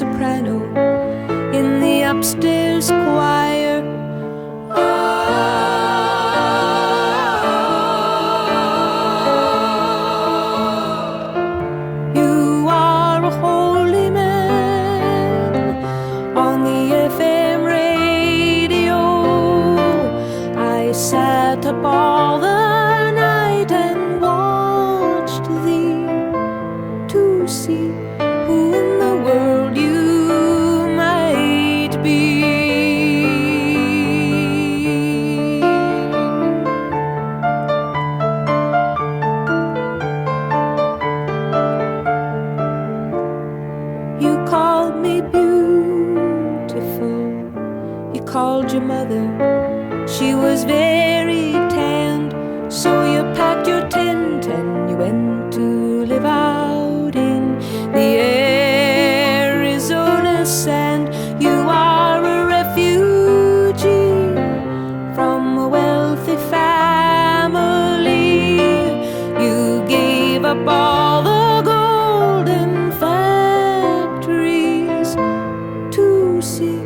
soprano in the upstairs choir. You are a holy man on the FM radio. I sat up all the night and watched thee to see who in the world you might be. You called me beautiful. You called your mother. She was very tanned. So you packed your tent and you went to live out in the Arizona sand. You are a refugee from a wealthy family. You gave up all the golden factories to see